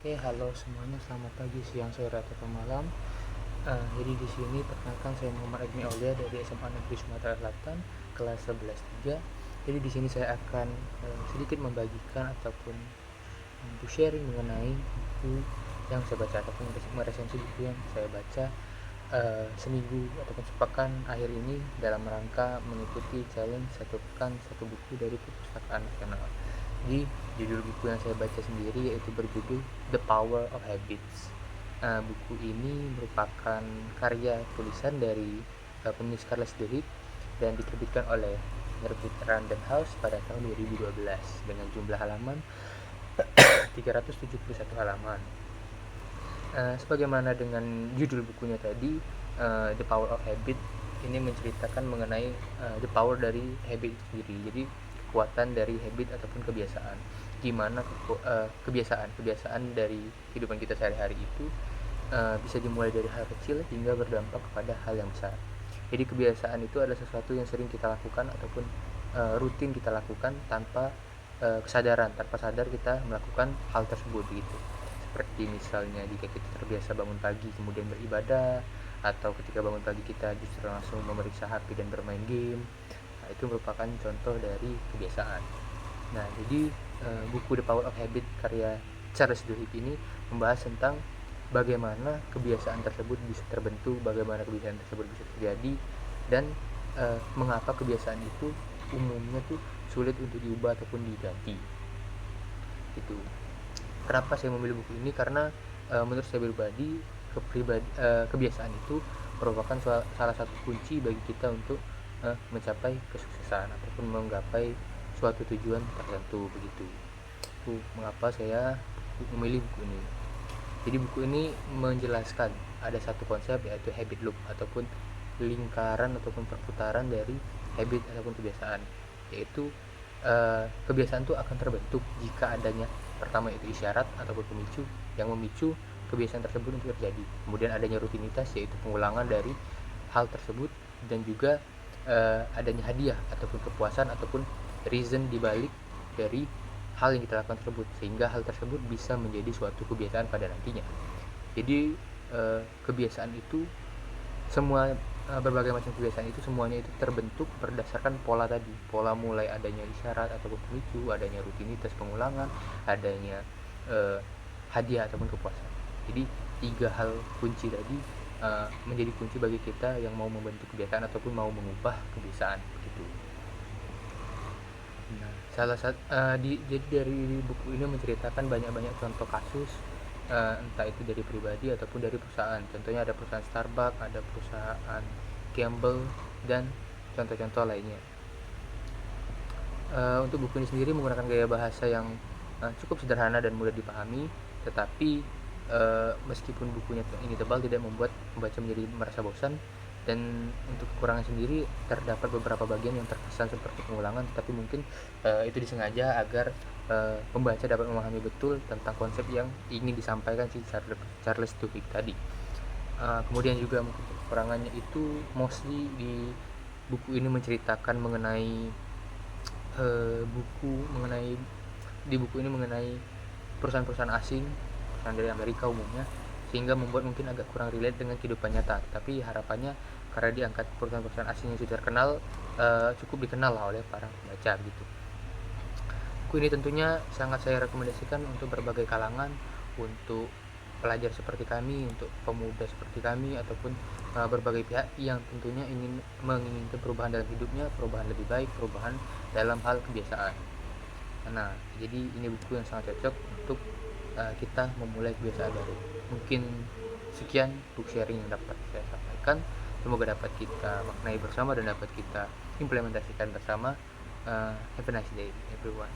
Oke, halo semuanya, selamat pagi, siang, sore, atau malam. Jadi di sini perkenalkan saya Muhammad Agni Aulia dari SMA Negeri Sumatera Selatan, kelas 11 3. Jadi di sini saya akan sedikit membagikan ataupun sharing mengenai buku yang saya baca ataupun meresensi buku yang saya baca seminggu ataupun sepekan akhir ini dalam rangka mengikuti challenge satu pekan satu buku dari perpustakaan nasional. Jadi judul buku yang saya baca sendiri yaitu berjudul The Power of Habits. Buku ini merupakan karya tulisan dari penulis Charles Duhigg dan diterbitkan oleh Nerbit Random House pada tahun 2012 dengan jumlah halaman 371 halaman. Sebagaimana dengan judul bukunya tadi, The Power of Habit ini menceritakan mengenai the power dari habit itu sendiri. Jadi kekuatan dari habit ataupun kebiasaan. Gimana kebiasaan dari kehidupan kita sehari-hari itu bisa dimulai dari hal kecil hingga berdampak kepada hal yang besar. Jadi kebiasaan itu adalah sesuatu yang sering kita lakukan ataupun rutin kita lakukan tanpa kesadaran, tanpa sadar kita melakukan hal tersebut gitu. Seperti misalnya jika kita terbiasa bangun pagi kemudian beribadah, atau ketika bangun pagi kita justru langsung memeriksa HP dan bermain game. Nah, itu merupakan contoh dari kebiasaan. Nah, jadi buku The Power of Habit karya Charles Duhigg ini membahas tentang bagaimana kebiasaan tersebut bisa terbentuk, bagaimana kebiasaan tersebut bisa terjadi, dan mengapa kebiasaan itu umumnya tuh sulit untuk diubah ataupun diganti. Itu. Kenapa saya memilih buku ini? Karena menurut saya pribadi kebiasaan itu merupakan salah satu kunci bagi kita untuk mencapai kesuksesan ataupun menggapai suatu tujuan tertentu begitu. Itu mengapa saya memilih buku ini. Jadi buku ini menjelaskan ada satu konsep yaitu habit loop ataupun lingkaran ataupun perputaran dari habit ataupun kebiasaan, yaitu kebiasaan itu akan terbentuk jika adanya pertama itu isyarat ataupun pemicu yang memicu kebiasaan tersebut untuk terjadi. Kemudian adanya rutinitas yaitu pengulangan dari hal tersebut, dan juga adanya hadiah ataupun kepuasan ataupun reason dibalik dari hal yang kita lakukan tersebut sehingga hal tersebut bisa menjadi suatu kebiasaan pada nantinya. Jadi kebiasaan itu semua berbagai macam kebiasaan itu semuanya itu terbentuk berdasarkan pola tadi, pola mulai adanya isyarat ataupun pemicu, adanya rutinitas pengulangan, adanya hadiah ataupun kepuasan. Jadi 3 hal kunci tadi menjadi kunci bagi kita yang mau membentuk kebiasaan ataupun mau mengubah kebiasaan begitu. Nah, jadi dari buku ini menceritakan banyak-banyak contoh kasus, entah itu dari pribadi ataupun dari perusahaan. Contohnya ada perusahaan Starbucks, ada perusahaan Campbell, dan contoh-contoh lainnya. Untuk buku ini sendiri menggunakan gaya bahasa yang cukup sederhana dan mudah dipahami, tetapi meskipun bukunya ini tebal tidak membuat pembaca menjadi merasa bosan. Dan untuk kekurangan sendiri terdapat beberapa bagian yang terkesan seperti pengulangan, tapi mungkin itu disengaja agar pembaca dapat memahami betul tentang konsep yang ingin disampaikan si Charles Duhigg tadi. Kemudian juga mungkin kekurangannya itu mostly di buku ini menceritakan mengenai di buku ini mengenai perusahaan-perusahaan asing, perusahaan dari Amerika umumnya, sehingga membuat mungkin agak kurang relate dengan kehidupan nyata. Tapi harapannya karena diangkat perusahaan-perusahaan asing yang sudah terkenal, cukup dikenal lah oleh para pembaca gitu. Buku ini tentunya sangat saya rekomendasikan untuk berbagai kalangan, untuk pelajar seperti kami, untuk pemuda seperti kami, ataupun berbagai pihak yang tentunya menginginkan perubahan dalam hidupnya, perubahan lebih baik, perubahan dalam hal kebiasaan. Nah, jadi ini buku yang sangat cocok untuk kita memulai kebiasaan baru. Mungkin sekian book sharing yang dapat saya sampaikan. Semoga dapat kita maknai bersama dan dapat kita implementasikan bersama. Have a nice day everyone.